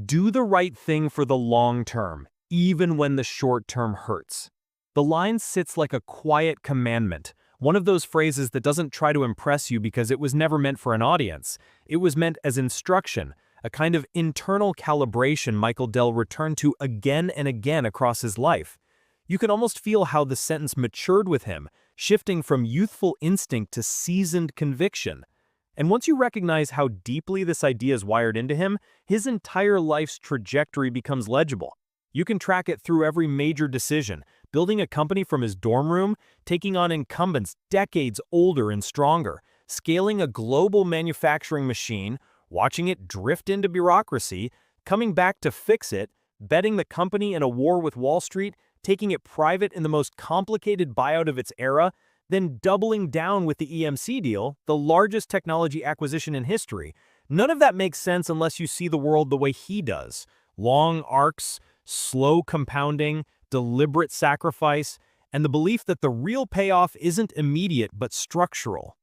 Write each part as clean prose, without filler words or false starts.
Do the right thing for the long term, even when the short term hurts. The line sits like a quiet commandment, one of those phrases that doesn't try to impress you because it was never meant for an audience. It was meant as instruction, a kind of internal calibration Michael Dell returned to again and again across his life. You can almost feel how the sentence matured with him, shifting from youthful instinct to seasoned conviction. And once you recognize how deeply this idea is wired into him, his entire life's trajectory becomes legible. You can track it through every major decision, building a company from his dorm room, taking on incumbents decades older and stronger, scaling a global manufacturing machine, watching it drift into bureaucracy, coming back to fix it, betting the company in a war with Wall Street, taking it private in the most complicated buyout of its era, then doubling down with the EMC deal, the largest technology acquisition in history. None of that makes sense unless you see the world the way he does. Long arcs, slow compounding, deliberate sacrifice, and the belief that the real payoff isn't immediate but structural.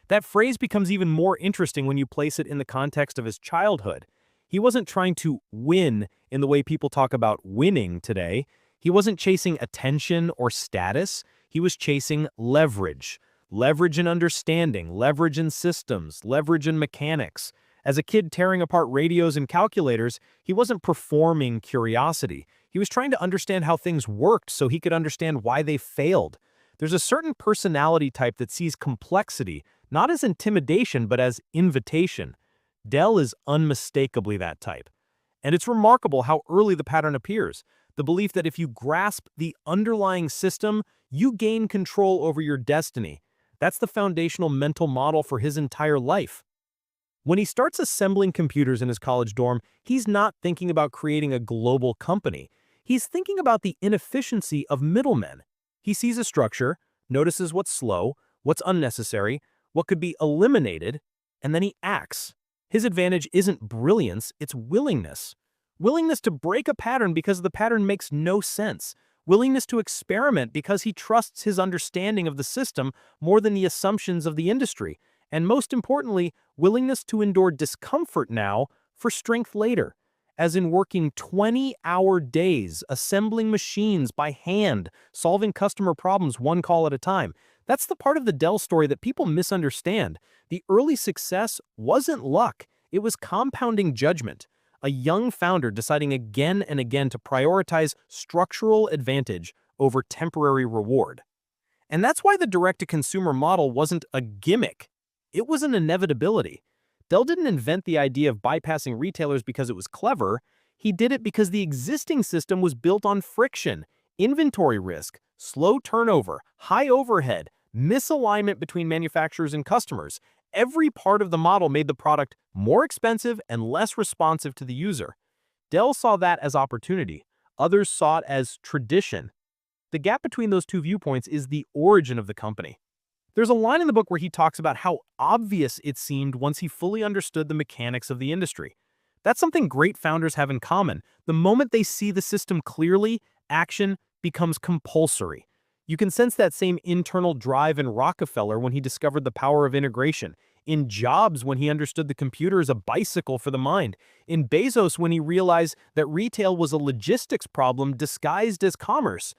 That phrase becomes even more interesting when you place it in the context of his childhood. He wasn't trying to win in the way people talk about winning today. He wasn't chasing attention or status. He was chasing leverage. Leverage in understanding, leverage in systems, leverage in mechanics. As a kid tearing apart radios and calculators, he wasn't performing curiosity. He was trying to understand how things worked so he could understand why they failed. There's a certain personality type that sees complexity not as intimidation but as invitation. Dell is unmistakably that type. And it's remarkable how early the pattern appears. The belief that if you grasp the underlying system, you gain control over your destiny. That's the foundational mental model for his entire life. When he starts assembling computers in his college dorm, he's not thinking about creating a global company. He's thinking about the inefficiency of middlemen. He sees a structure, notices what's slow, what's unnecessary, what could be eliminated, and then he acts. His advantage isn't brilliance, it's willingness. Willingness to break a pattern because the pattern makes no sense. Willingness to experiment because he trusts his understanding of the system more than the assumptions of the industry. And most importantly, willingness to endure discomfort now for strength later. As in working 20-hour days, assembling machines by hand, solving customer problems one call at a time. That's the part of the Dell story that people misunderstand. The early success wasn't luck, it was compounding judgment. A young founder deciding again and again to prioritize structural advantage over temporary reward. And that's why the direct-to-consumer model wasn't a gimmick. It was an inevitability. Dell didn't invent the idea of bypassing retailers because it was clever. He did it because the existing system was built on friction, inventory risk, slow turnover, high overhead, misalignment between manufacturers and customers. Every part of the model made the product more expensive and less responsive to the user. Dell saw that as opportunity. Others saw it as tradition. The gap between those two viewpoints is the origin of the company. There's a line in the book where he talks about how obvious it seemed once he fully understood the mechanics of the industry. That's something great founders have in common. The moment they see the system clearly, action becomes compulsory. You can sense that same internal drive in Rockefeller when he discovered the power of integration, in Jobs when he understood the computer as a bicycle for the mind, in Bezos when he realized that retail was a logistics problem disguised as commerce.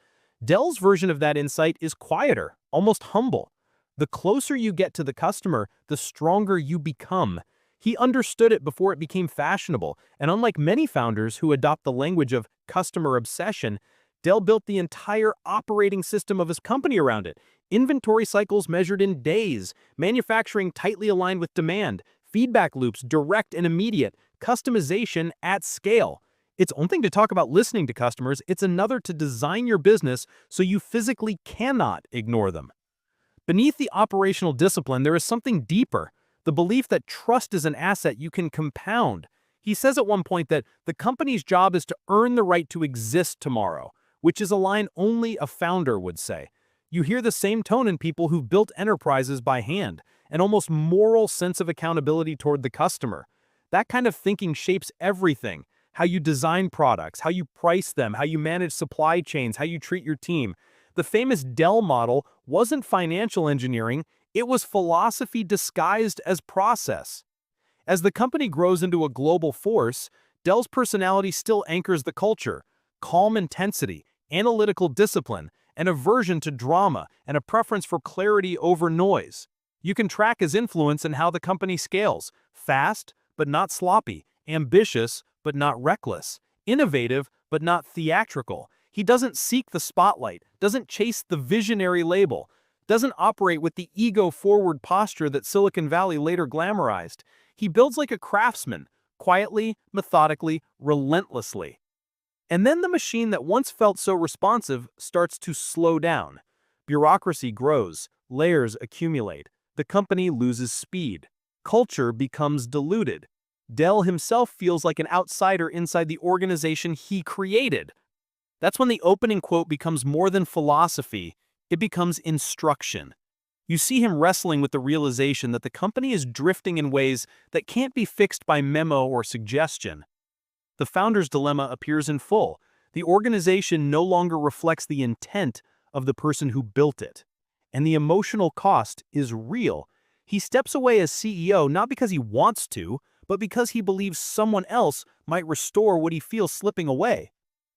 Dell's version of that insight is quieter, almost humble. The closer you get to the customer, the stronger you become. He understood it before it became fashionable, and unlike many founders who adopt the language of customer obsession, Dell built the entire operating system of his company around it. Inventory cycles measured in days, manufacturing tightly aligned with demand, feedback loops direct and immediate, customization at scale. It's one thing to talk about listening to customers, it's another to design your business so you physically cannot ignore them. Beneath the operational discipline, there is something deeper, the belief that trust is an asset you can compound. He says at one point that the company's job is to earn the right to exist tomorrow, which is a line only a founder would say. You hear the same tone in people who've built enterprises by hand, an almost moral sense of accountability toward the customer. That kind of thinking shapes everything: how you design products, how you price them, how you manage supply chains, how you treat your team. The famous Dell model wasn't financial engineering, it was philosophy disguised as process. As the company grows into a global force, Dell's personality still anchors the culture: calm intensity, analytical discipline, an aversion to drama, and a preference for clarity over noise. You can track his influence in how the company scales: fast, but not sloppy; ambitious, but not reckless; innovative, but not theatrical. He doesn't seek the spotlight, doesn't chase the visionary label, doesn't operate with the ego-forward posture that Silicon Valley later glamorized. He builds like a craftsman, quietly, methodically, relentlessly. And then the machine that once felt so responsive starts to slow down. Bureaucracy grows, layers accumulate, the company loses speed. Culture becomes diluted. Dell himself feels like an outsider inside the organization he created. That's when the opening quote becomes more than philosophy, it becomes instruction. You see him wrestling with the realization that the company is drifting in ways that can't be fixed by memo or suggestion. The founder's dilemma appears in full. The organization no longer reflects the intent of the person who built it. And the emotional cost is real. He steps away as CEO not because he wants to, but because he believes someone else might restore what he feels slipping away.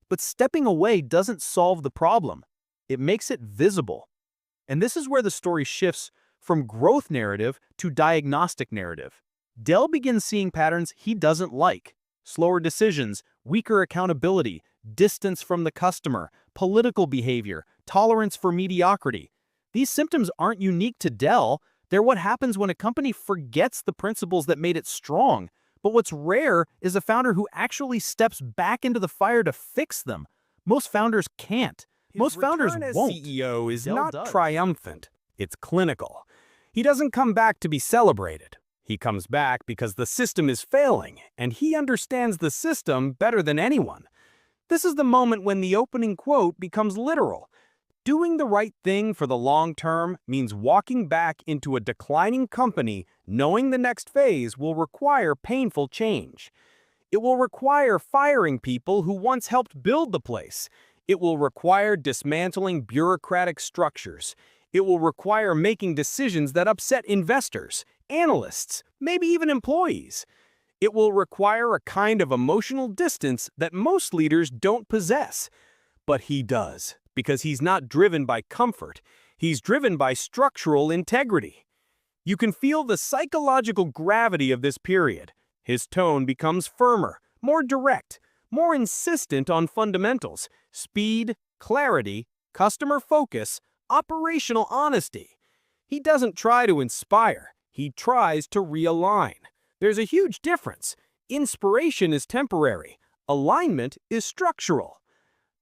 But stepping away doesn't solve the problem. It makes it visible. And this is where the story shifts from growth narrative to diagnostic narrative. Dell begins seeing patterns he doesn't like: slower decisions, weaker accountability, distance from the customer, political behavior, tolerance for mediocrity. These symptoms aren't unique to Dell. They're what happens when a company forgets the principles that made it strong. But what's rare is a founder who actually steps back into the fire to fix them. Most founders can't. Most founders won't. CEO is Dell not does. triumphant, it's clinical. He doesn't come back to be celebrated. He comes back because the system is failing, and he understands the system better than anyone. This is the moment when the opening quote becomes literal. Doing the right thing for the long term means walking back into a declining company knowing the next phase will require painful change. It will require firing people who once helped build the place. It will require dismantling bureaucratic structures. It will require making decisions that upset investors, analysts, maybe even employees. It will require a kind of emotional distance that most leaders don't possess. But he does, because he's not driven by comfort. He's driven by structural integrity. You can feel the psychological gravity of this period. His tone becomes firmer, more direct, more insistent on fundamentals: speed, clarity, customer focus, operational honesty. He doesn't try to inspire, he tries to realign. There's a huge difference. Inspiration is temporary, alignment is structural.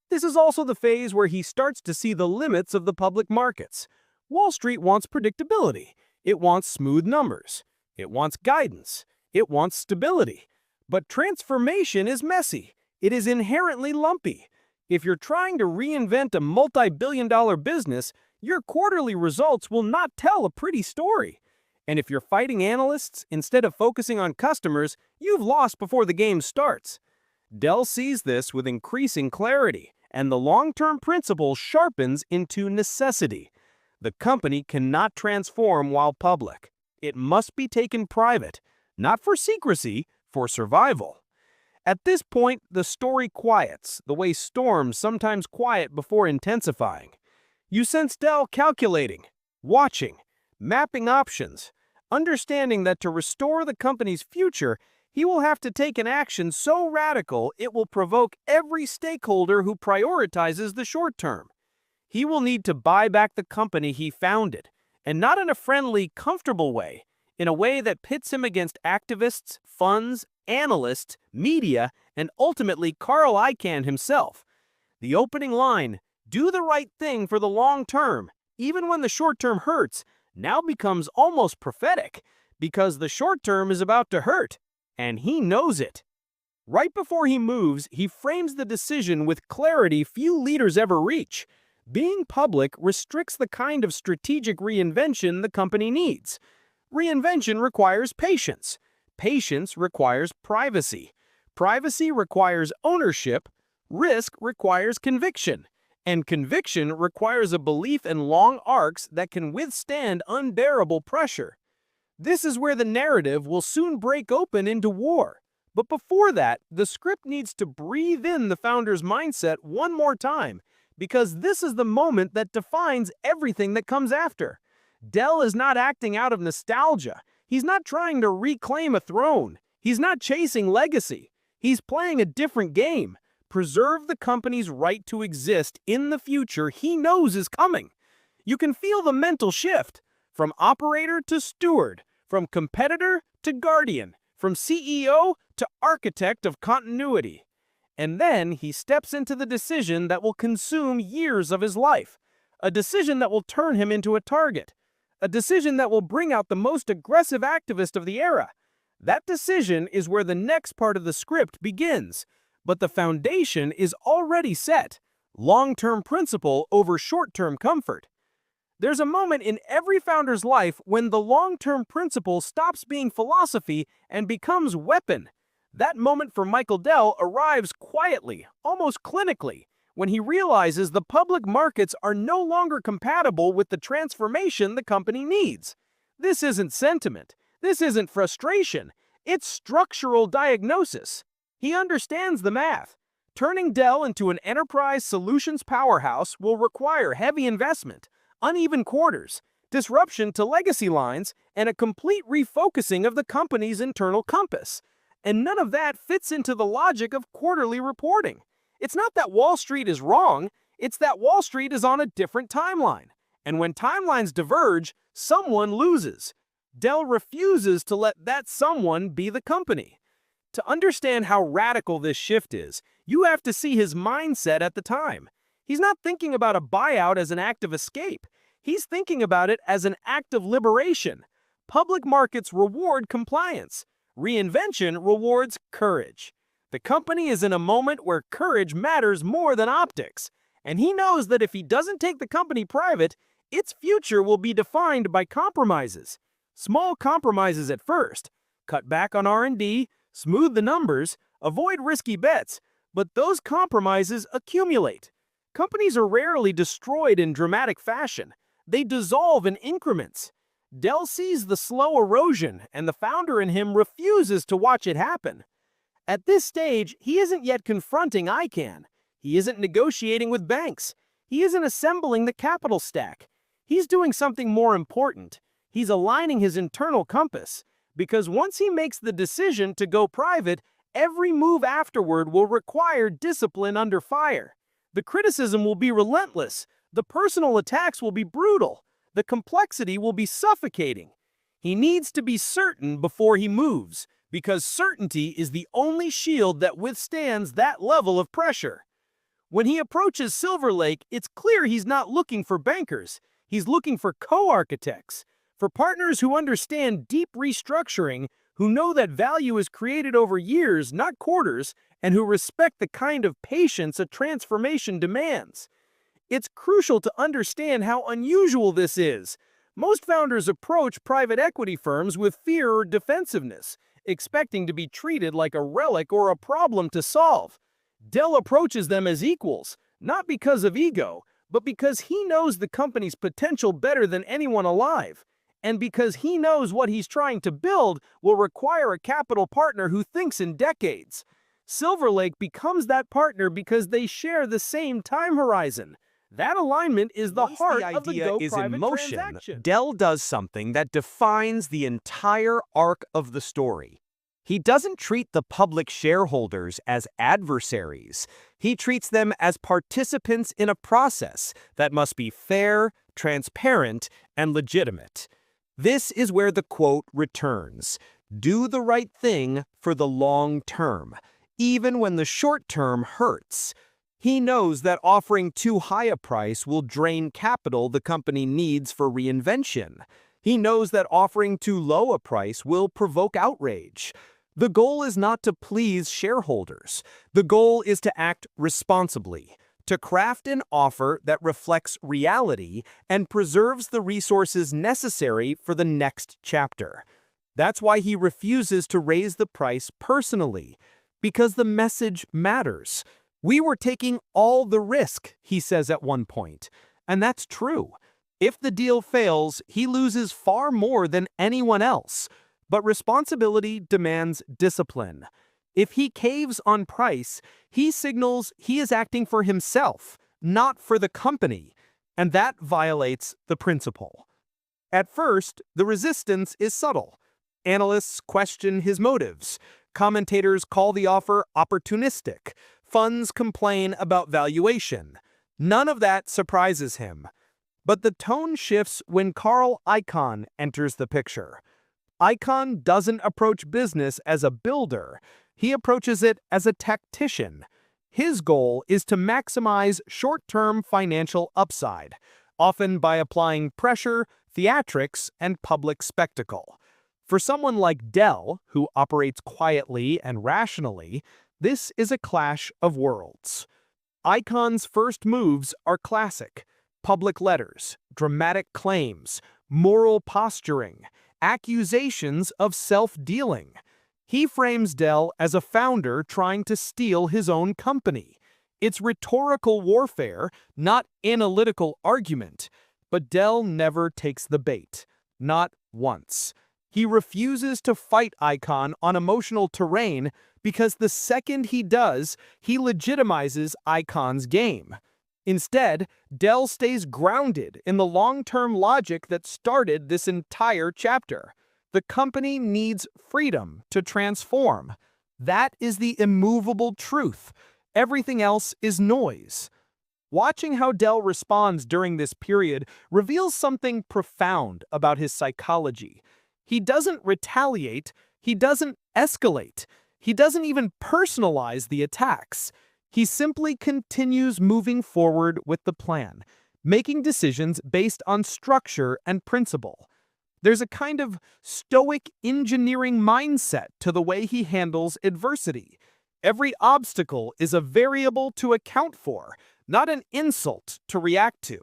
This is also the phase where he starts to see the limits of the public markets. Wall Street wants predictability. It wants smooth numbers. It wants guidance. It wants stability. But transformation is messy. It is inherently lumpy. If you're trying to reinvent a multi-billion-dollar business, your quarterly results will not tell a pretty story. And if you're fighting analysts instead of focusing on customers, you've lost before the game starts. Dell sees this with increasing clarity, and the long-term principle sharpens into necessity. The company cannot transform while public. It must be taken private, not for secrecy, for survival. At this point, the story quiets, the way storms sometimes quiet before intensifying. You sense Dell calculating, watching, mapping options, understanding that to restore the company's future, he will have to take an action so radical it will provoke every stakeholder who prioritizes the short term. He will need to buy back the company he founded, and not in a friendly, comfortable way, in a way that pits him against activists, funds, analysts, media, and ultimately Carl Icahn himself. The opening line, "Do the right thing for the long term, even when the short term hurts," now becomes almost prophetic, because the short term is about to hurt, and he knows it. Right before he moves, he frames the decision with clarity few leaders ever reach. Being public restricts the kind of strategic reinvention the company needs. Reinvention requires patience. Patience requires privacy. Privacy requires ownership. Risk requires conviction. And conviction requires a belief in long arcs that can withstand unbearable pressure. This is where the narrative will soon break open into war. But before that, the script needs to breathe in the founder's mindset one more time, because this is the moment that defines everything that comes after. Dell is not acting out of nostalgia. He's not trying to reclaim a throne. He's not chasing legacy. He's playing a different game. Preserve the company's right to exist in the future he knows is coming. You can feel the mental shift, from operator to steward, from competitor to guardian, from CEO to architect of continuity. And then he steps into the decision that will consume years of his life, a decision that will turn him into a target, a decision that will bring out the most aggressive activist of the era. That decision is where the next part of the script begins, but the foundation is already set. Long-term principle over short-term comfort. There's a moment in every founder's life when the long-term principle stops being philosophy and becomes weapon. That moment for Michael Dell arrives quietly, almost clinically, when he realizes the public markets are no longer compatible with the transformation the company needs. This isn't sentiment. This isn't frustration. It's structural diagnosis. He understands the math. Turning Dell into an enterprise solutions powerhouse will require heavy investment, uneven quarters, disruption to legacy lines, and a complete refocusing of the company's internal compass. And none of that fits into the logic of quarterly reporting. It's not that Wall Street is wrong, it's that Wall Street is on a different timeline. And when timelines diverge, someone loses. Dell refuses to let that someone be the company. To understand how radical this shift is, you have to see his mindset at the time. He's not thinking about a buyout as an act of escape. He's thinking about it as an act of liberation. Public markets reward compliance. Reinvention rewards courage. The company is in a moment where courage matters more than optics. And he knows that if he doesn't take the company private, its future will be defined by compromises. Small compromises at first. Cut back on R&D, smooth the numbers, avoid risky bets. But those compromises accumulate. Companies are rarely destroyed in dramatic fashion. They dissolve in increments. Dell sees the slow erosion, and the founder in him refuses to watch it happen. At this stage, he isn't yet confronting Icahn. He isn't negotiating with banks. He isn't assembling the capital stack. He's doing something more important. He's aligning his internal compass. Because once he makes the decision to go private, every move afterward will require discipline under fire. The criticism will be relentless. The personal attacks will be brutal. The complexity will be suffocating. He needs to be certain before he moves, because certainty is the only shield that withstands that level of pressure. When he approaches Silver Lake, it's clear he's not looking for bankers. He's looking for co-architects, for partners who understand deep restructuring, who know that value is created over years, not quarters, and who respect the kind of patience a transformation demands. It's crucial to understand how unusual this is. Most founders approach private equity firms with fear or defensiveness, expecting to be treated like a relic or a problem to solve. Dell approaches them as equals, not because of ego, but because he knows the company's potential better than anyone alive. And because he knows what he's trying to build will require a capital partner who thinks in decades. Silver Lake becomes that partner because they share the same time horizon. That alignment is the heart of the go-private transaction. Dell does something that defines the entire arc of the story. He doesn't treat the public shareholders as adversaries. He treats them as participants in a process that must be fair, transparent, and legitimate. This is where the quote returns. Do the right thing for the long term, even when the short term hurts. He knows that offering too high a price will drain capital the company needs for reinvention. He knows that offering too low a price will provoke outrage. The goal is not to please shareholders. The goal is to act responsibly, to craft an offer that reflects reality and preserves the resources necessary for the next chapter. That's why he refuses to raise the price personally, because the message matters. We were taking all the risk, he says at one point, and that's true. If the deal fails, he loses far more than anyone else. But responsibility demands discipline. If he caves on price, he signals he is acting for himself, not for the company, and that violates the principle. At first, the resistance is subtle. Analysts question his motives. Commentators call the offer opportunistic. Funds complain about valuation. None of that surprises him. But the tone shifts when Carl Icahn enters the picture. Icahn doesn't approach business as a builder. He approaches it as a tactician. His goal is to maximize short-term financial upside, often by applying pressure, theatrics, and public spectacle. For someone like Dell, who operates quietly and rationally, this is a clash of worlds. Icahn's first moves are classic: public letters, dramatic claims, moral posturing, accusations of self-dealing. He frames Dell as a founder trying to steal his own company. It's rhetorical warfare, not analytical argument. But Dell never takes the bait. Not once. He refuses to fight Icahn on emotional terrain because the second he does, he legitimizes Icahn's game. Instead, Dell stays grounded in the long-term logic that started this entire chapter. The company needs freedom to transform. That is the immovable truth. Everything else is noise. Watching how Dell responds during this period reveals something profound about his psychology. He doesn't retaliate, he doesn't escalate, he doesn't even personalize the attacks. He simply continues moving forward with the plan, making decisions based on structure and principle. There's a kind of stoic engineering mindset to the way he handles adversity. Every obstacle is a variable to account for, not an insult to react to.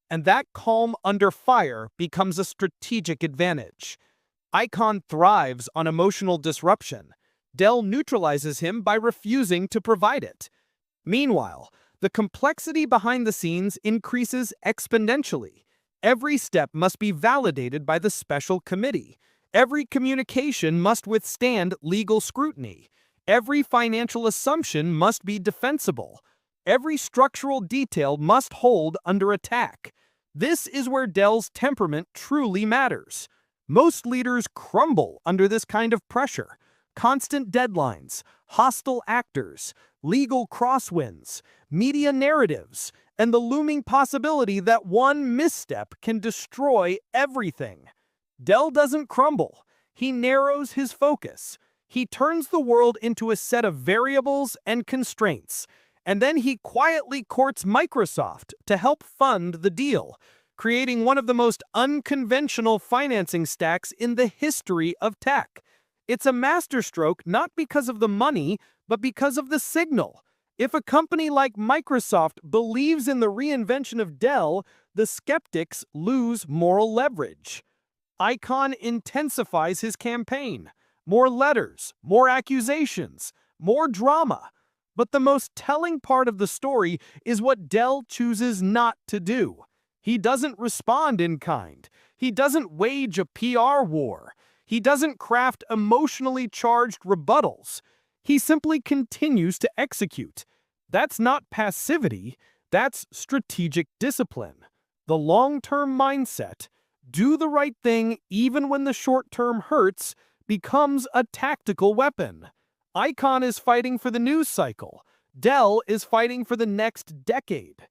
And that calm under fire becomes a strategic advantage. Icahn thrives on emotional disruption. Dell neutralizes him by refusing to provide it. Meanwhile, the complexity behind the scenes increases exponentially. Every step must be validated by the special committee. Every communication must withstand legal scrutiny. Every financial assumption must be defensible. Every structural detail must hold under attack. This is where Dell's temperament truly matters. Most leaders crumble under this kind of pressure. Constant deadlines, hostile actors, legal crosswinds, media narratives, and the looming possibility that one misstep can destroy everything. Dell doesn't crumble. He narrows his focus. He turns the world into a set of variables and constraints. And then he quietly courts Microsoft to help fund the deal, creating one of the most unconventional financing stacks in the history of tech. It's a masterstroke not because of the money, but because of the signal. If a company like Microsoft believes in the reinvention of Dell, the skeptics lose moral leverage. Icahn intensifies his campaign. More letters, more accusations, more drama. But the most telling part of the story is what Dell chooses not to do. He doesn't respond in kind. He doesn't wage a PR war. He doesn't craft emotionally charged rebuttals. He simply continues to execute. That's not passivity, that's strategic discipline. The long-term mindset, do the right thing even when the short-term hurts, becomes a tactical weapon. Icahn is fighting for the news cycle. Dell is fighting for the next decade.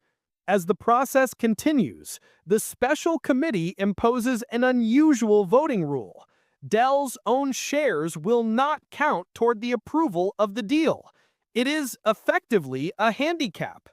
As the process continues, the special committee imposes an unusual voting rule. Dell's own shares will not count toward the approval of the deal. It is effectively a handicap.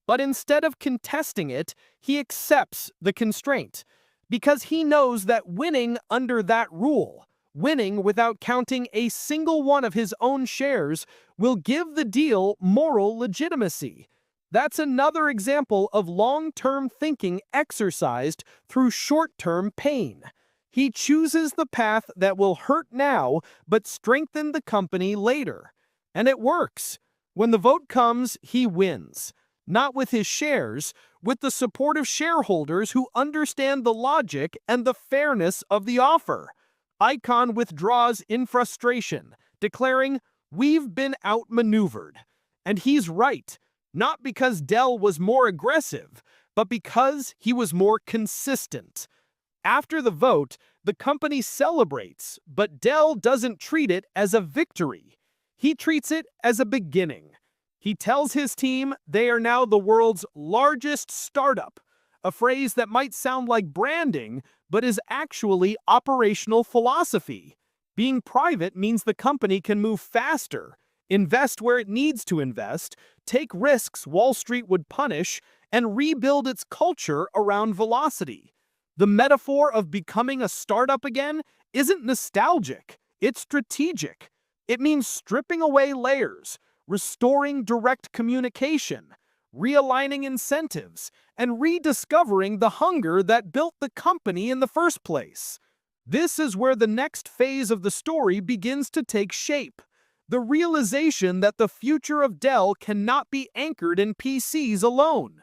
But instead of contesting it, he accepts the constraint, because he knows that winning under that rule, winning without counting a single one of his own shares, will give the deal moral legitimacy. That's another example of long-term thinking exercised through short-term pain. He chooses the path that will hurt now, but strengthen the company later. And it works. When the vote comes, he wins. Not with his shares, with the support of shareholders who understand the logic and the fairness of the offer. Icahn withdraws in frustration, declaring, We've been outmaneuvered. And he's right, not because Dell was more aggressive, but because he was more consistent. After the vote, the company celebrates, but Dell doesn't treat it as a victory. He treats it as a beginning. He tells his team they are now the world's largest startup, a phrase that might sound like branding, but is actually operational philosophy. Being private means the company can move faster, invest where it needs to invest, take risks Wall Street would punish, and rebuild its culture around velocity. The metaphor of becoming a startup again isn't nostalgic, it's strategic. It means stripping away layers, restoring direct communication, realigning incentives, and rediscovering the hunger that built the company in the first place. This is where the next phase of the story begins to take shape. The realization that the future of Dell cannot be anchored in PCs alone.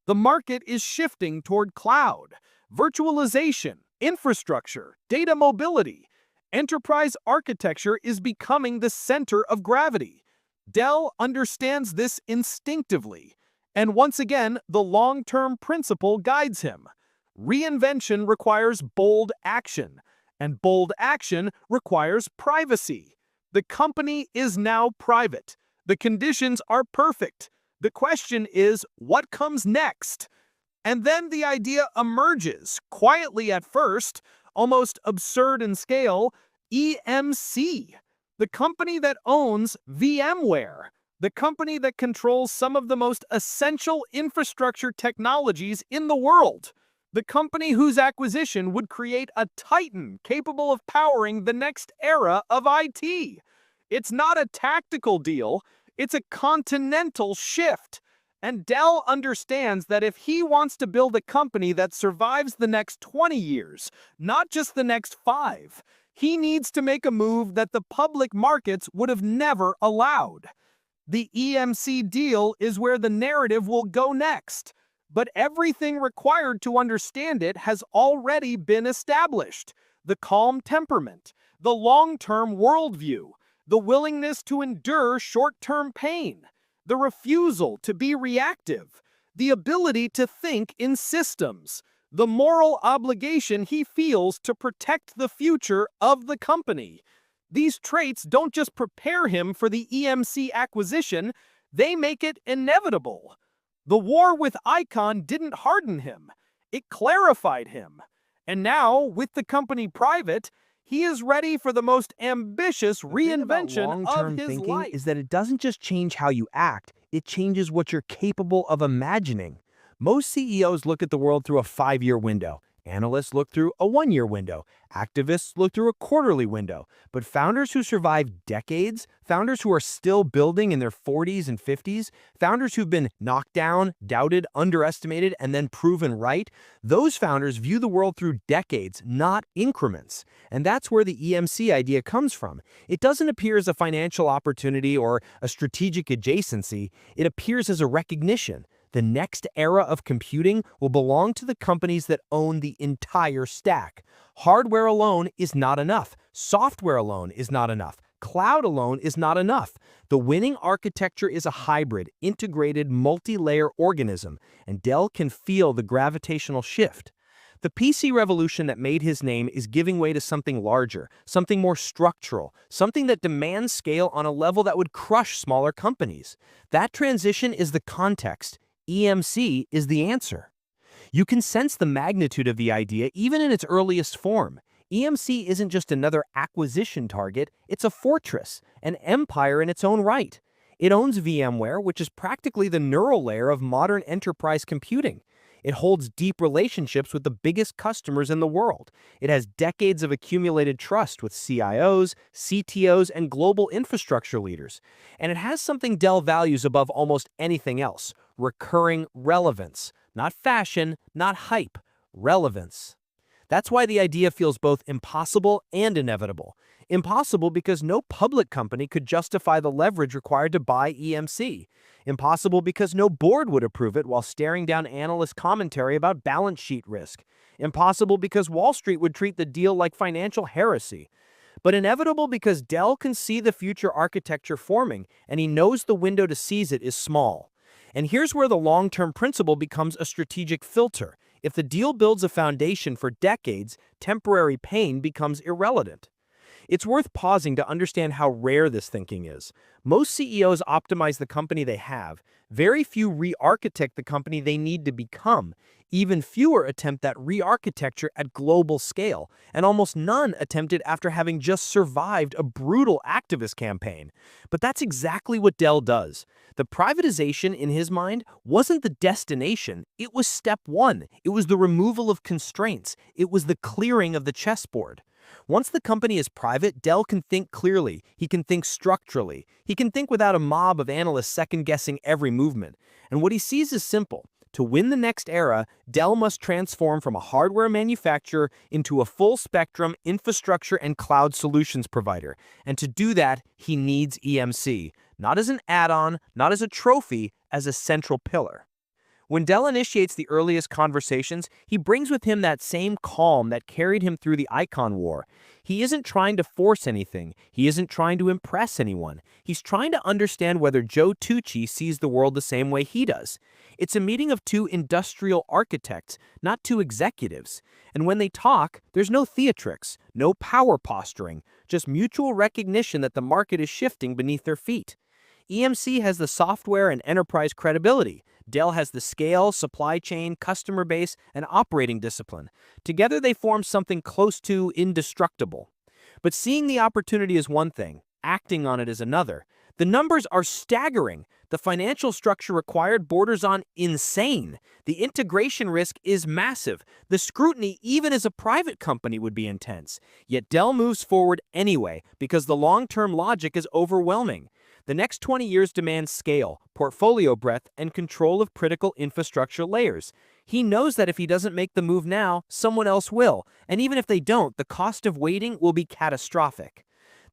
The market is shifting toward cloud, virtualization, infrastructure, data mobility. Enterprise architecture is becoming the center of gravity. Dell understands this instinctively, and once again, the long-term principle guides him. Reinvention requires bold action, and bold action requires privacy. The company is now private. The conditions are perfect. The question is, what comes next? And then the idea emerges, quietly at first, almost absurd in scale, EMC, the company that owns VMware, the company that controls some of the most essential infrastructure technologies in the world, the company whose acquisition would create a titan capable of powering the next era of IT. It's not a tactical deal, it's a continental shift. And Dell understands that if he wants to build a company that survives the next 20 years, not just the next 5, he needs to make a move that the public markets would have never allowed. The EMC deal is where the narrative will go next, but everything required to understand it has already been established. The calm temperament, the long-term worldview, the willingness to endure short-term pain, the refusal to be reactive, the ability to think in systems, the moral obligation he feels to protect the future of the company. These traits don't just prepare him for the EMC acquisition, they make it inevitable. The war with Icahn didn't harden him, it clarified him. And now, with the company private, he is ready for the most ambitious reinvention of long-term his thinking life. is that it doesn't just change how you act, it changes what you're capable of imagining. Most CEOs look at the world through a 5-year window. Analysts look through a 1-year window. Activists look through a quarterly window. But founders who survive decades, founders who are still building in their 40s and 50s, founders who've been knocked down, doubted, underestimated, and then proven right, those founders view the world through decades, not increments. And that's where the EMC idea comes from. It doesn't appear as a financial opportunity or a strategic adjacency. It appears as a recognition. The next era of computing will belong to the companies that own the entire stack. Hardware alone is not enough. Software alone is not enough. Cloud alone is not enough. The winning architecture is a hybrid, integrated, multi-layer organism, and Dell can feel the gravitational shift. The PC revolution that made his name is giving way to something larger, something more structural, something that demands scale on a level that would crush smaller companies. That transition is the context. EMC is the answer. You can sense the magnitude of the idea even in its earliest form. EMC isn't just another acquisition target, it's a fortress, an empire in its own right. It owns VMware, which is practically the neural layer of modern enterprise computing. It holds deep relationships with the biggest customers in the world. It has decades of accumulated trust with CIOs, CTOs, and global infrastructure leaders. And it has something Dell values above almost anything else: recurring relevance. Not fashion, not hype, relevance. That's why the idea feels both impossible and inevitable. Impossible because no public company could justify the leverage required to buy EMC. Impossible because no board would approve it while staring down analyst commentary about balance sheet risk. Impossible because Wall Street would treat the deal like financial heresy. but inevitable because Dell can see the future architecture forming, and he knows the window to seize it is small. And here's where the long-term principle becomes a strategic filter. If the deal builds a foundation for decades, temporary pain becomes irrelevant. It's worth pausing to understand how rare this thinking is. Most CEOs optimize the company they have. Very few re-architect the company they need to become. Even fewer attempt that re-architecture at global scale, and almost none attempted after having just survived a brutal activist campaign. But that's exactly what Dell does. The privatization, in his mind, wasn't the destination. It was step one. It was the removal of constraints. It was the clearing of the chessboard. Once the company is private, Dell can think clearly. He can think structurally. He can think without a mob of analysts second-guessing every movement. And what he sees is simple. To win the next era, Dell must transform from a hardware manufacturer into a full-spectrum infrastructure and cloud solutions provider. And to do that, he needs EMC, not as an add-on, not as a trophy, as a central pillar. When Dell initiates the earliest conversations, he brings with him that same calm that carried him through the Icahn War. He isn't trying to force anything. He isn't trying to impress anyone. He's trying to understand whether Joe Tucci sees the world the same way he does. It's a meeting of two industrial architects, not two executives. And when they talk, there's no theatrics, no power posturing, just mutual recognition that the market is shifting beneath their feet. EMC has the software and enterprise credibility. Dell has the scale, supply chain, customer base, and operating discipline. Together they form something close to indestructible. But seeing the opportunity is one thing, acting on it is another. The numbers are staggering. The financial structure required borders on insane. The integration risk is massive. The scrutiny, even as a private company, would be intense. Yet Dell moves forward anyway because the long-term logic is overwhelming. The next 20 years demand scale, portfolio breadth, and control of critical infrastructure layers. He knows that if he doesn't make the move now, someone else will, and even if they don't, the cost of waiting will be catastrophic.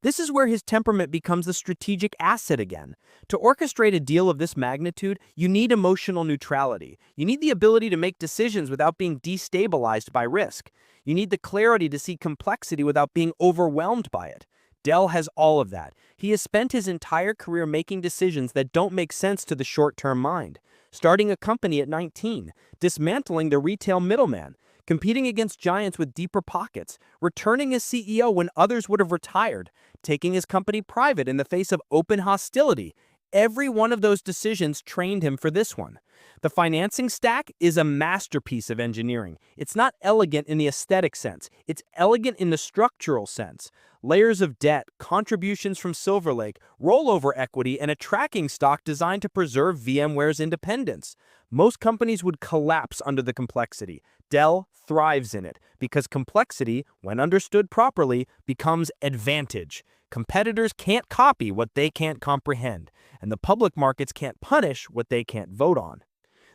This is where his temperament becomes a strategic asset again. To orchestrate a deal of this magnitude, you need emotional neutrality. You need the ability to make decisions without being destabilized by risk. You need the clarity to see complexity without being overwhelmed by it. Dell has all of that. He has spent his entire career making decisions that don't make sense to the short-term mind. Starting a company at 19, dismantling the retail middleman, competing against giants with deeper pockets, returning as CEO when others would have retired, taking his company private in the face of open hostility. Every one of those decisions trained him for this one. The financing stack is a masterpiece of engineering. It's not elegant in the aesthetic sense. It's elegant in the structural sense. Layers of debt, contributions from Silver Lake, rollover equity, and a tracking stock designed to preserve VMware's independence. Most companies would collapse under the complexity. Dell thrives in it because complexity, when understood properly, becomes advantage. Competitors can't copy what they can't comprehend, and the public markets can't punish what they can't vote on.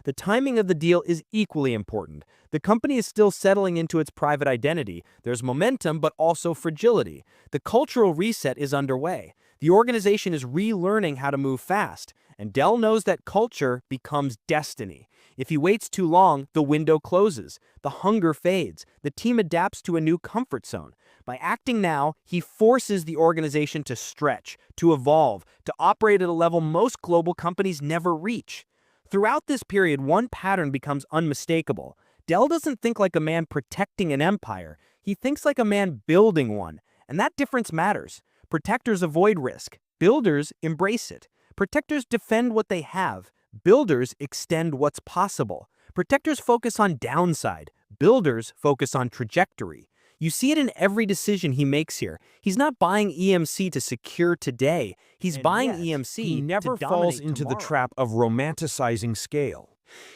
The timing of the deal is equally important. The company is still settling into its private identity. There's momentum, but also fragility. The cultural reset is underway. The organization is relearning how to move fast, and Dell knows that culture becomes destiny. If he waits too long, the window closes. The hunger fades. The team adapts to a new comfort zone. By acting now, he forces the organization to stretch, to evolve, to operate at a level most global companies never reach. Throughout this period, one pattern becomes unmistakable. Dell doesn't think like a man protecting an empire. He thinks like a man building one. And that difference matters. Protectors avoid risk. Builders embrace it. Protectors defend what they have. Builders extend what's possible. Protectors focus on downside. Builders focus on trajectory. You see it in every decision he makes here. He's not buying EMC to secure today. He's buying EMC He never to falls dominate into the tomorrow. trap of romanticizing scale.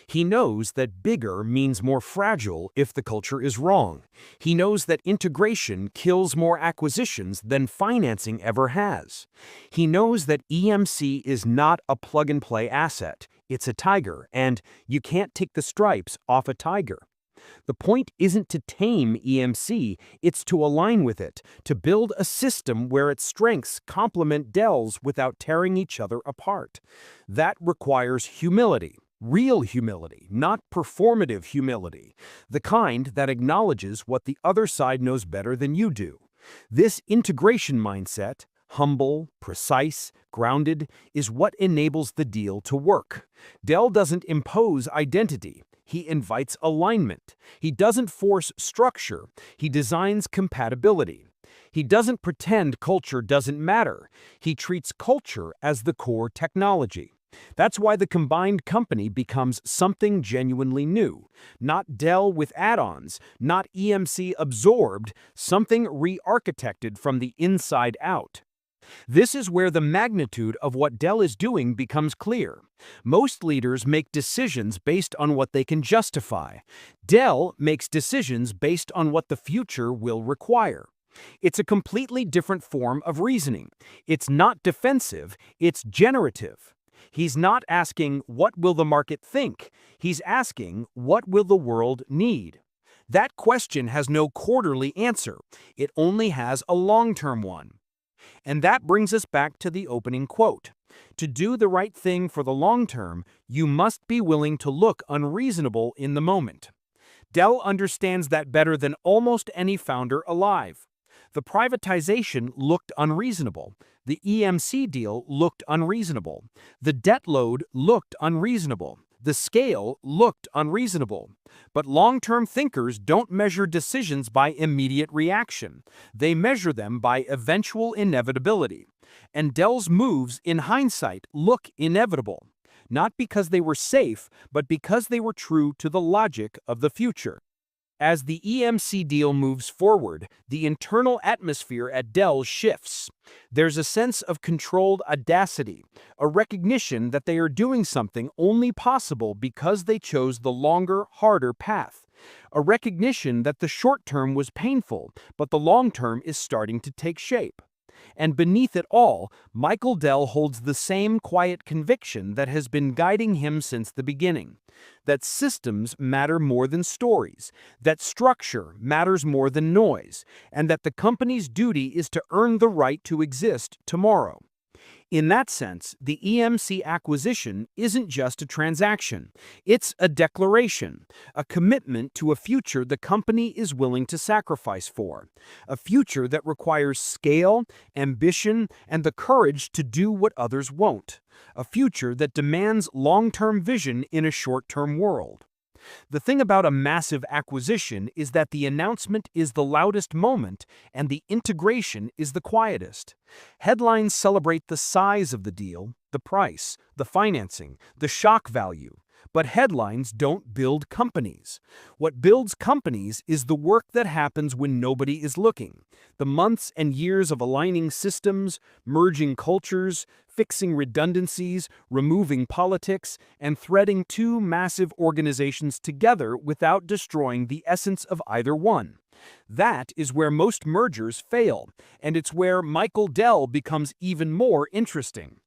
He knows that bigger means more fragile if the culture is wrong. He knows that integration kills more acquisitions than financing ever has. He knows that EMC is not a plug-and-play asset. It's a tiger, and you can't take the stripes off a tiger. The point isn't to tame EMC, it's to align with it, to build a system where its strengths complement Dell's without tearing each other apart. That requires humility. Real humility, not performative humility. The kind that acknowledges what the other side knows better than you do. This integration mindset, humble, precise, grounded, is what enables the deal to work. Dell doesn't impose identity. He invites alignment. He doesn't force structure. He designs compatibility. He doesn't pretend culture doesn't matter. He treats culture as the core technology. That's why the combined company becomes something genuinely new. Not Dell with add-ons, not EMC absorbed, something re-architected from the inside out. This is where the magnitude of what Dell is doing becomes clear. Most leaders make decisions based on what they can justify. Dell makes decisions based on what the future will require. It's a completely different form of reasoning. It's not defensive, it's generative. He's not asking, what will the market think? He's asking, what will the world need? That question has no quarterly answer. It only has a long-term one. And that brings us back to the opening quote. To do the right thing for the long term, you must be willing to look unreasonable in the moment. Dell understands that better than almost any founder alive. The privatization looked unreasonable. The EMC deal looked unreasonable. The debt load looked unreasonable. The scale looked unreasonable. But long-term thinkers don't measure decisions by immediate reaction. They measure them by eventual inevitability. And Dell's moves, in hindsight, look inevitable. Not because they were safe, but because they were true to the logic of the future. As the EMC deal moves forward, the internal atmosphere at Dell shifts. There's a sense of controlled audacity, a recognition that they are doing something only possible because they chose the longer, harder path. A recognition that the short term was painful, but the long term is starting to take shape. And beneath it all, Michael Dell holds the same quiet conviction that has been guiding him since the beginning. That systems matter more than stories, that structure matters more than noise, and that the company's duty is to earn the right to exist tomorrow. In that sense, the EMC acquisition isn't just a transaction. It's a declaration, a commitment to a future the company is willing to sacrifice for, a future that requires scale, ambition, and the courage to do what others won't, a future that demands long-term vision in a short-term world. The thing about a massive acquisition is that the announcement is the loudest moment and the integration is the quietest. Headlines celebrate the size of the deal, the price, the financing, the shock value. But headlines don't build companies. What builds companies is the work that happens when nobody is looking. The months and years of aligning systems, merging cultures, fixing redundancies, removing politics, and threading two massive organizations together without destroying the essence of either one. That is where most mergers fail, and it's where Michael Dell becomes even more interesting.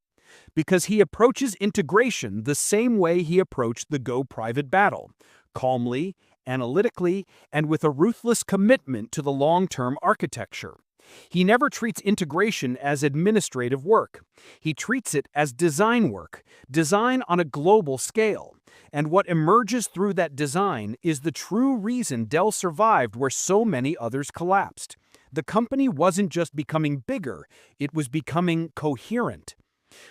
Because he approaches integration the same way he approached the go-private battle, calmly, analytically, and with a ruthless commitment to the long-term architecture. He never treats integration as administrative work. He treats it as design work, design on a global scale. And what emerges through that design is the true reason Dell survived where so many others collapsed. The company wasn't just becoming bigger, it was becoming coherent.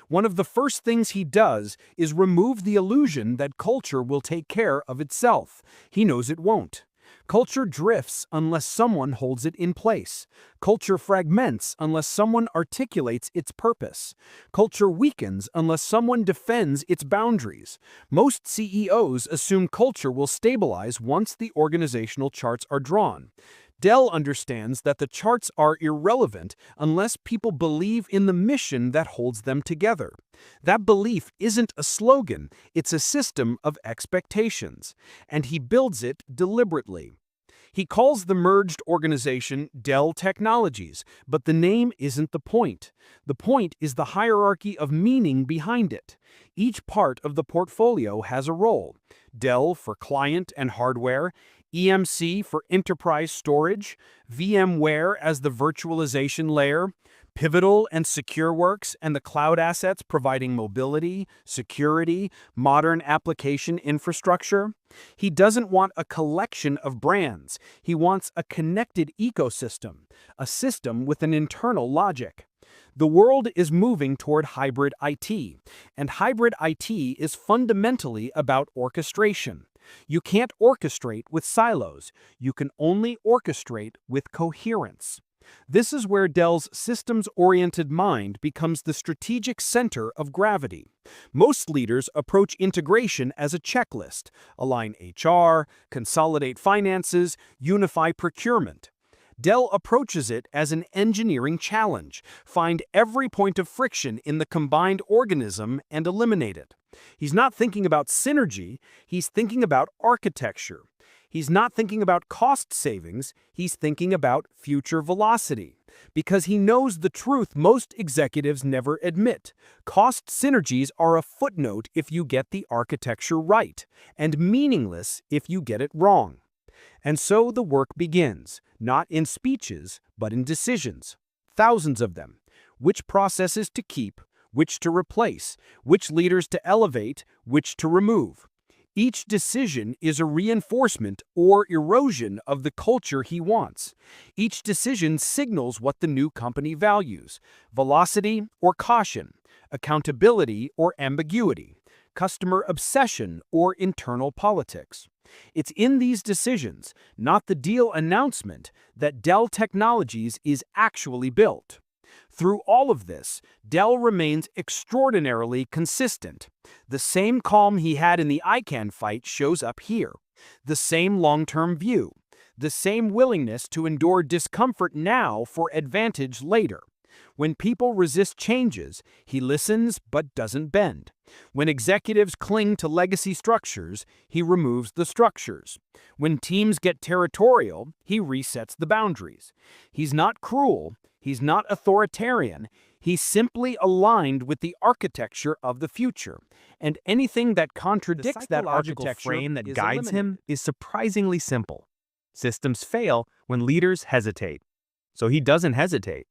One of the first things he does is remove the illusion that culture will take care of itself. He knows it won't. Culture drifts unless someone holds it in place. Culture fragments unless someone articulates its purpose. Culture weakens unless someone defends its boundaries. Most CEOs assume culture will stabilize once the organizational charts are drawn. Dell understands that the charts are irrelevant unless people believe in the mission that holds them together. That belief isn't a slogan, it's a system of expectations, and he builds it deliberately. He calls the merged organization Dell Technologies, but the name isn't the point. The point is the hierarchy of meaning behind it. Each part of the portfolio has a role. Dell for client and hardware, EMC for enterprise storage, VMware as the virtualization layer, Pivotal and secure works and the cloud assets providing mobility, security, modern application infrastructure. He doesn't want a collection of brands. He wants a connected ecosystem, a system with an internal logic. The world is moving toward hybrid IT, and hybrid IT is fundamentally about orchestration. You can't orchestrate with silos. You can only orchestrate with coherence. This is where Dell's systems-oriented mind becomes the strategic center of gravity. Most leaders approach integration as a checklist: align HR, consolidate finances, unify procurement. Dell approaches it as an engineering challenge: find every point of friction in the combined organism and eliminate it. He's not thinking about synergy, he's thinking about architecture. He's not thinking about cost savings, he's thinking about future velocity. Because he knows the truth most executives never admit: cost synergies are a footnote if you get the architecture right, and meaningless if you get it wrong. And so the work begins, not in speeches, but in decisions. Thousands of them. Which processes to keep, which to replace, which leaders to elevate, which to remove. Each decision is a reinforcement or erosion of the culture he wants. Each decision signals what the new company values: velocity or caution, accountability or ambiguity, customer obsession or internal politics. It's in these decisions, not the deal announcement, that Dell Technologies is actually built. Through all of this, Dell remains extraordinarily consistent. The same calm he had in the Icahn fight shows up here. The same long-term view. The same willingness to endure discomfort now for advantage later. When people resist changes, he listens but doesn't bend. When executives cling to legacy structures, he removes the structures. When teams get territorial, he resets the boundaries. He's not cruel. He's not authoritarian. He's simply aligned with the architecture of the future. And anything that contradicts that architecture frame that is guides him eliminated. is surprisingly simple. Systems fail when leaders hesitate. So he doesn't hesitate.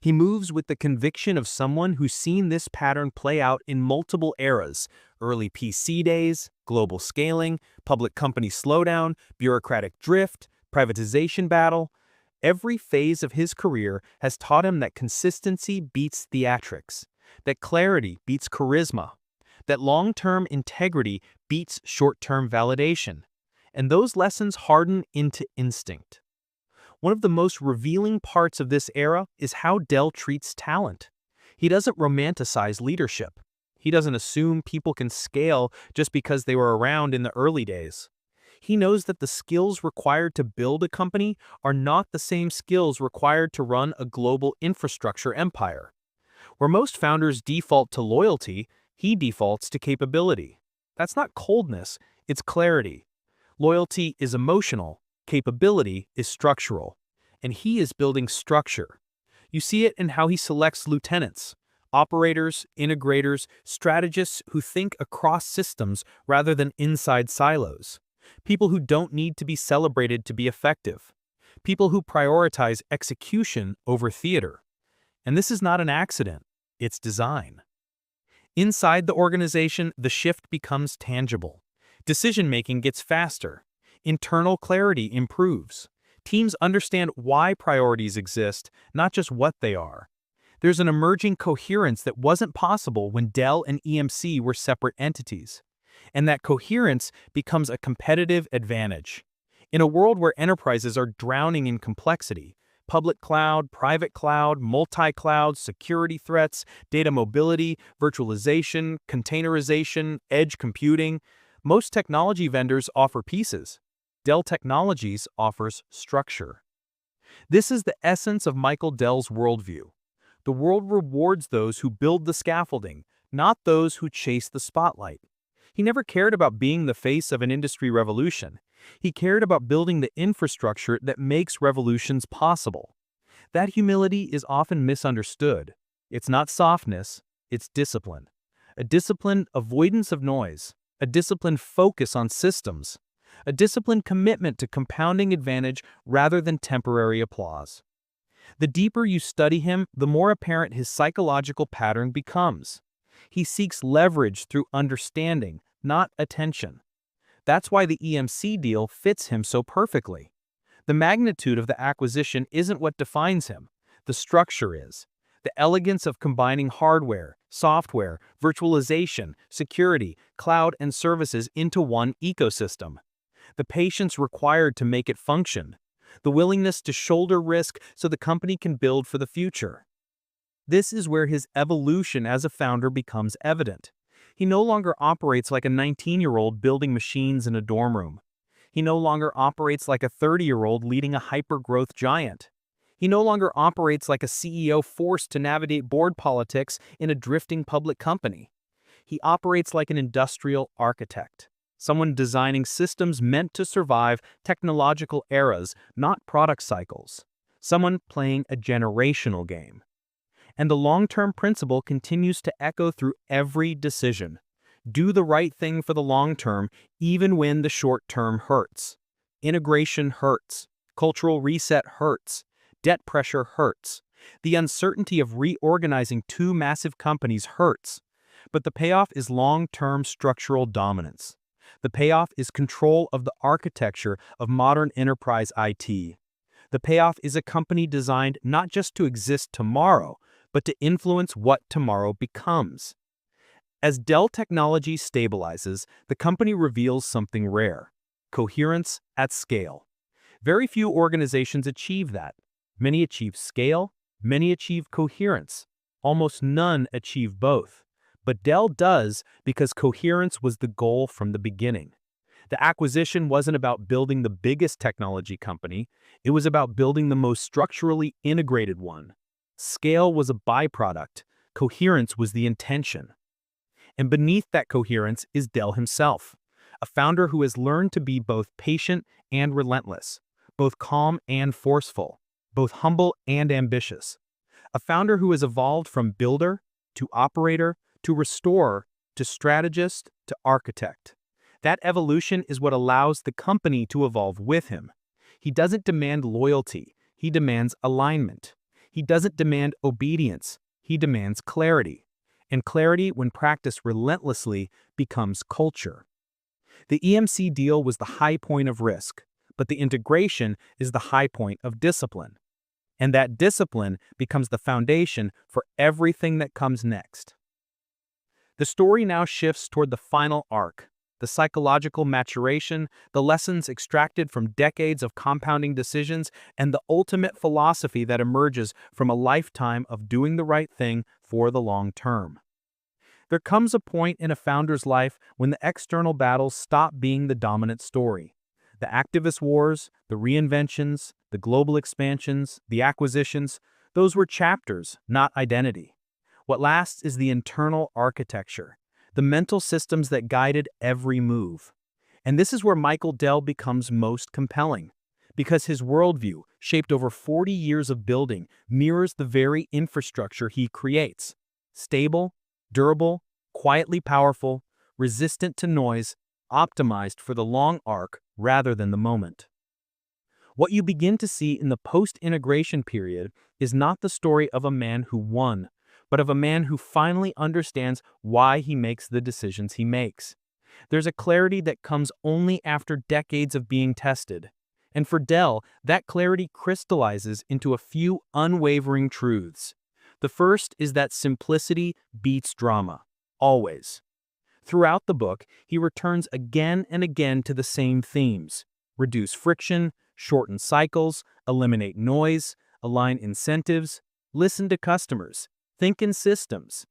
He moves with the conviction of someone who's seen this pattern play out in multiple eras: early PC days, global scaling, public company slowdown, bureaucratic drift, privatization battle. Every phase of his career has taught him that consistency beats theatrics, that clarity beats charisma, that long-term integrity beats short-term validation. And those lessons harden into instinct. One of the most revealing parts of this era is how Dell treats talent. He doesn't romanticize leadership. He doesn't assume people can scale just because they were around in the early days. He knows that the skills required to build a company are not the same skills required to run a global infrastructure empire. Where most founders default to loyalty, he defaults to capability. That's not coldness, it's clarity. Loyalty is emotional, capability is structural. And he is building structure. You see it in how he selects lieutenants, operators, integrators, strategists who think across systems rather than inside silos. People who don't need to be celebrated to be effective. People who prioritize execution over theater. And this is not an accident, it's design. Inside the organization, the shift becomes tangible. Decision-making gets faster. Internal clarity improves. Teams understand why priorities exist, not just what they are. There's an emerging coherence that wasn't possible when Dell and EMC were separate entities. And that coherence becomes a competitive advantage. In a world where enterprises are drowning in complexity, public cloud, private cloud, multi-cloud, security threats, data mobility, virtualization, containerization, edge computing, most technology vendors offer pieces. Dell Technologies offers structure. This is the essence of Michael Dell's worldview. The world rewards those who build the scaffolding, not those who chase the spotlight. He never cared about being the face of an industry revolution. He cared about building the infrastructure that makes revolutions possible. That humility is often misunderstood. It's not softness, it's discipline. A disciplined avoidance of noise, a disciplined focus on systems, a disciplined commitment to compounding advantage rather than temporary applause. The deeper you study him, the more apparent his psychological pattern becomes. He seeks leverage through understanding, not attention. That's why the EMC deal fits him so perfectly. The magnitude of the acquisition isn't what defines him. The structure is. The elegance of combining hardware, software, virtualization, security, cloud, and services into one ecosystem. The patience required to make it function. The willingness to shoulder risk so the company can build for the future. This is where his evolution as a founder becomes evident. He no longer operates like a 19-year-old building machines in a dorm room. He no longer operates like a 30-year-old leading a hyper-growth giant. He no longer operates like a CEO forced to navigate board politics in a drifting public company. He operates like an industrial architect, someone designing systems meant to survive technological eras, not product cycles. Someone playing a generational game. And the long-term principle continues to echo through every decision. Do the right thing for the long term, even when the short term hurts. Integration hurts. Cultural reset hurts. Debt pressure hurts. The uncertainty of reorganizing two massive companies hurts. But the payoff is long-term structural dominance. The payoff is control of the architecture of modern enterprise IT. The payoff is a company designed not just to exist tomorrow, but to influence what tomorrow becomes. As Dell Technologies stabilizes, the company reveals something rare: coherence at scale. Very few organizations achieve that. Many achieve scale, many achieve coherence. Almost none achieve both. But Dell does because coherence was the goal from the beginning. The acquisition wasn't about building the biggest technology company, it was about building the most structurally integrated one. Scale was a byproduct, coherence was the intention. And beneath that coherence is Dell himself, a founder who has learned to be both patient and relentless, both calm and forceful, both humble and ambitious. A founder who has evolved from builder to operator to restorer to strategist to architect. That evolution is what allows the company to evolve with him. He doesn't demand loyalty, he demands alignment. He doesn't demand obedience, he demands clarity. And clarity, when practiced relentlessly, becomes culture. The EMC deal was the high point of risk, but the integration is the high point of discipline. And that discipline becomes the foundation for everything that comes next. The story now shifts toward the final arc, the psychological maturation, the lessons extracted from decades of compounding decisions, and the ultimate philosophy that emerges from a lifetime of doing the right thing for the long term. There comes a point in a founder's life when the external battles stop being the dominant story. The activist wars, the reinventions, the global expansions, the acquisitions, those were chapters, not identity. What lasts is the internal architecture, the mental systems that guided every move. And this is where Michael Dell becomes most compelling, because his worldview, shaped over 40 years of building, mirrors the very infrastructure he creates. Stable, durable, quietly powerful, resistant to noise, optimized for the long arc rather than the moment. What you begin to see in the post-integration period is not the story of a man who won, but of a man who finally understands why he makes the decisions he makes. There's a clarity that comes only after decades of being tested. And for Dell, that clarity crystallizes into a few unwavering truths. The first is that simplicity beats drama, always. Throughout the book, he returns again and again to the same themes: reduce friction, shorten cycles, eliminate noise, align incentives, listen to customers, think in systems.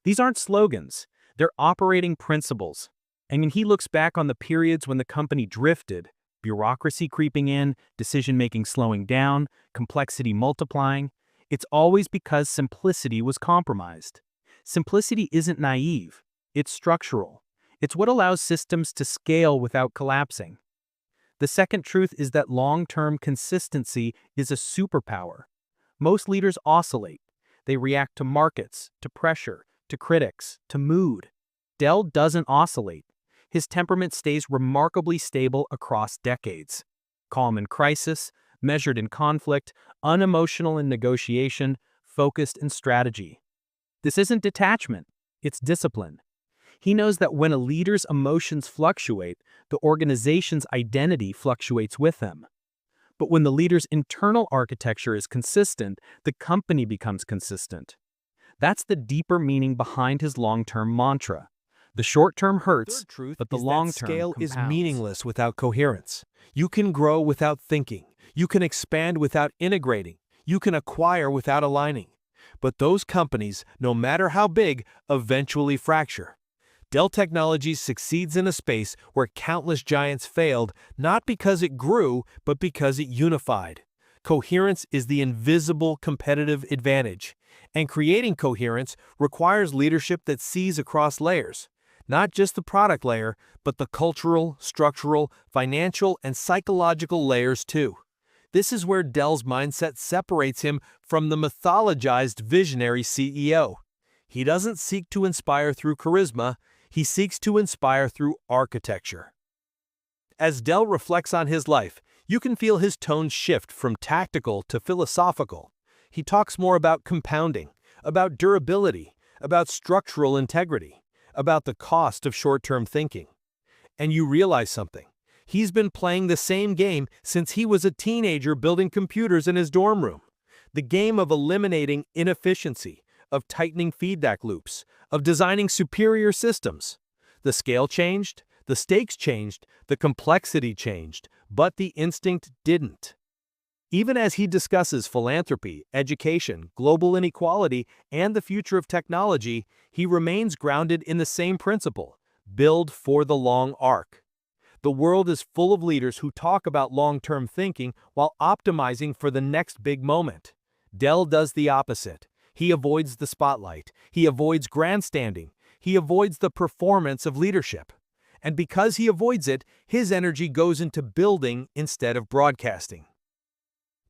These aren't slogans, they're operating principles. And when he looks back on the periods when the company drifted, bureaucracy creeping in, decision-making slowing down, complexity multiplying, it's always because simplicity was compromised. Simplicity isn't naive, it's structural. It's what allows systems to scale without collapsing. The second truth is that long-term consistency is a superpower. Most leaders oscillate. They react to markets, to pressure, to critics, to mood. Dell doesn't oscillate. His temperament stays remarkably stable across decades. Calm in crisis, measured in conflict, unemotional in negotiation, focused in strategy. This isn't detachment, it's discipline. He knows that when a leader's emotions fluctuate, the organization's identity fluctuates with them. But when the leader's internal architecture is consistent, the company becomes consistent. That's the deeper meaning behind his long-term mantra. The short-term hurts, but the long-term scale is compounds. meaningless without coherence. You can grow without thinking. You can expand without integrating. You can acquire without aligning. But those companies, no matter how big, eventually fracture. Dell Technologies succeeds in a space where countless giants failed, not because it grew, but because it unified. Coherence is the invisible competitive advantage, and creating coherence requires leadership that sees across layers, not just the product layer, but the cultural, structural, financial, and psychological layers too. This is where Dell's mindset separates him from the mythologized visionary CEO. He doesn't seek to inspire through charisma, he seeks to inspire through architecture. As Dell reflects on his life, you can feel his tone shift from tactical to philosophical. He talks more about compounding, about durability, about structural integrity, about the cost of short-term thinking. And you realize something. He's been playing the same game since he was a teenager building computers in his dorm room. The game of eliminating inefficiency, of tightening feedback loops, of designing superior systems. The scale changed, the stakes changed, the complexity changed, but the instinct didn't. Even as he discusses philanthropy, education, global inequality, and the future of technology, he remains grounded in the same principle: build for the long arc. The world is full of leaders who talk about long-term thinking while optimizing for the next big moment. Dell does the opposite. He avoids the spotlight. He avoids grandstanding. He avoids the performance of leadership. And because he avoids it, his energy goes into building instead of broadcasting.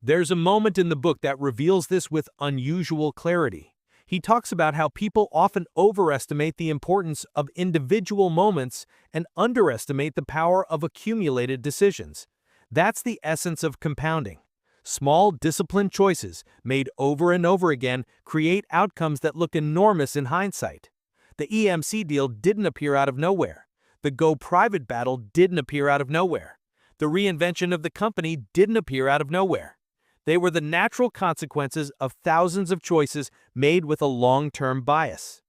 There's a moment in the book that reveals this with unusual clarity. He talks about how people often overestimate the importance of individual moments and underestimate the power of accumulated decisions. That's the essence of compounding. Small, disciplined choices, made over and over again, create outcomes that look enormous in hindsight. The EMC deal didn't appear out of nowhere. The Go Private battle didn't appear out of nowhere. The reinvention of the company didn't appear out of nowhere. They were the natural consequences of thousands of choices made with a long-term bias.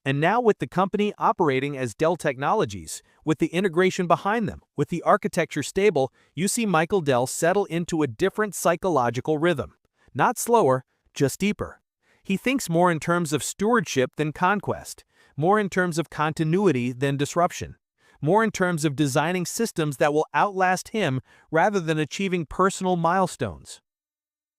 And now with the company operating as Dell Technologies, with the integration behind them, with the architecture stable, you see Michael Dell settle into a different psychological rhythm. Not slower, just deeper. He thinks more in terms of stewardship than conquest, more in terms of continuity than disruption, more in terms of designing systems that will outlast him rather than achieving personal milestones.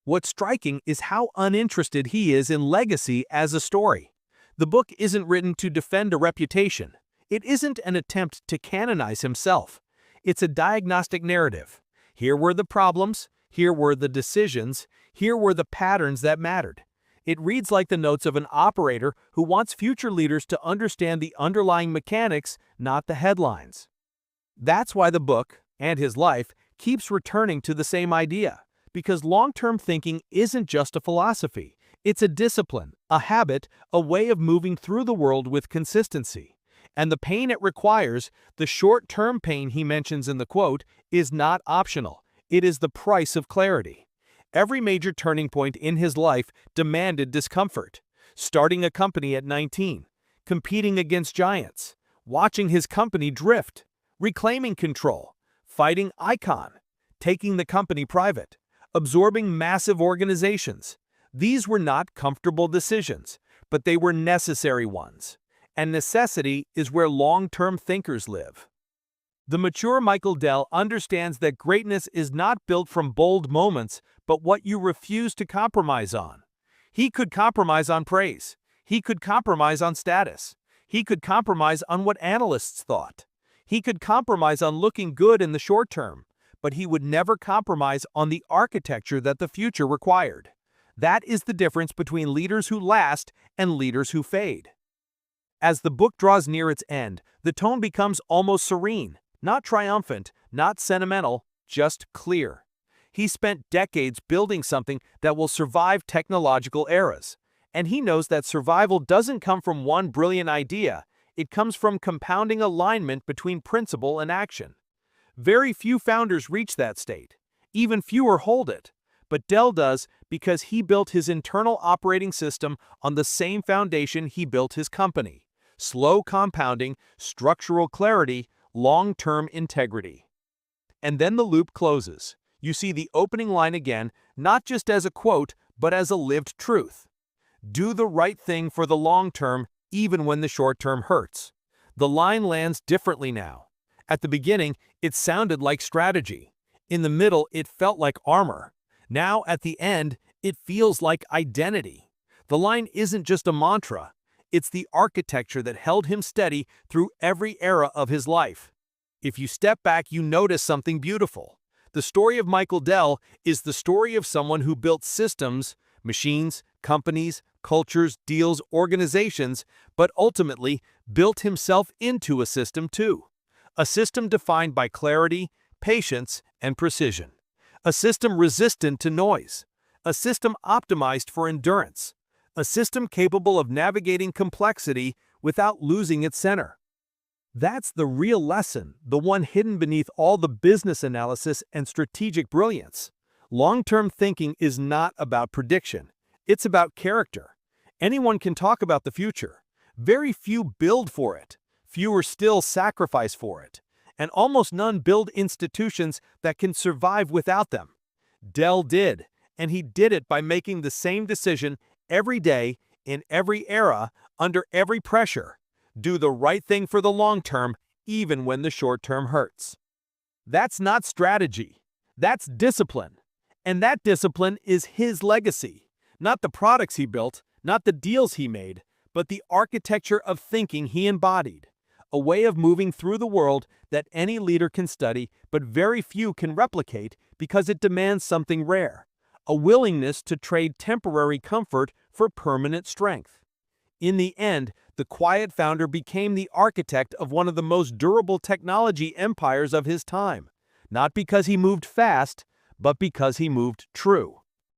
What's striking is how uninterested he is in legacy as a story. The book isn't written to defend a reputation. It isn't an attempt to canonize himself. It's a diagnostic narrative. Here were the problems, here were the decisions, here were the patterns that mattered. It reads like the notes of an operator who wants future leaders to understand the underlying mechanics, not the headlines. That's why the book, and his life, keeps returning to the same idea. Because long-term thinking isn't just a philosophy. It's a discipline, a habit, a way of moving through the world with consistency. And the pain it requires, the short-term pain he mentions in the quote, is not optional. It is the price of clarity. Every major turning point in his life demanded discomfort. Starting a company at 19, competing against giants, watching his company drift, reclaiming control, fighting Icahn, taking the company private, absorbing massive organizations. These were not comfortable decisions, but they were necessary ones. And necessity is where long-term thinkers live. The mature Michael Dell understands that greatness is not built from bold moments, but what you refuse to compromise on. He could compromise on praise. He could compromise on status. He could compromise on what analysts thought. He could compromise on looking good in the short term, but he would never compromise on the architecture that the future required. That is the difference between leaders who last and leaders who fade. As the book draws near its end, the tone becomes almost serene, not triumphant, not sentimental, just clear. He spent decades building something that will survive technological eras. And he knows that survival doesn't come from one brilliant idea, it comes from compounding alignment between principle and action. Very few founders reach that state. Even fewer hold it. But Dell does because he built his internal operating system on the same foundation he built his company: slow compounding, structural clarity, long-term integrity. And then the loop closes. You see the opening line again, not just as a quote, but as a lived truth. Do the right thing for the long term, even when the short term hurts. The line lands differently now. At the beginning, it sounded like strategy. In the middle, it felt like armor. Now, at the end, it feels like identity. The line isn't just a mantra. It's the architecture that held him steady through every era of his life. If you step back, you notice something beautiful. The story of Michael Dell is the story of someone who built systems, machines, companies, cultures, deals, organizations, but ultimately built himself into a system too. A system defined by clarity, patience, and precision. A system resistant to noise. A system optimized for endurance. A system capable of navigating complexity without losing its center. That's the real lesson, the one hidden beneath all the business analysis and strategic brilliance. Long-term thinking is not about prediction. It's about character. Anyone can talk about the future. Very few build for it. Fewer still sacrifice for it. And almost none build institutions that can survive without them. Dell did, and he did it by making the same decision every day, in every era, under every pressure. Do the right thing for the long term, even when the short term hurts. That's not strategy. That's discipline. And that discipline is his legacy. Not the products he built, not the deals he made, but the architecture of thinking he embodied. A way of moving through the world that any leader can study, but very few can replicate because it demands something rare: a willingness to trade temporary comfort for permanent strength. In the end, the quiet founder became the architect of one of the most durable technology empires of his time, not because he moved fast, but because he moved true.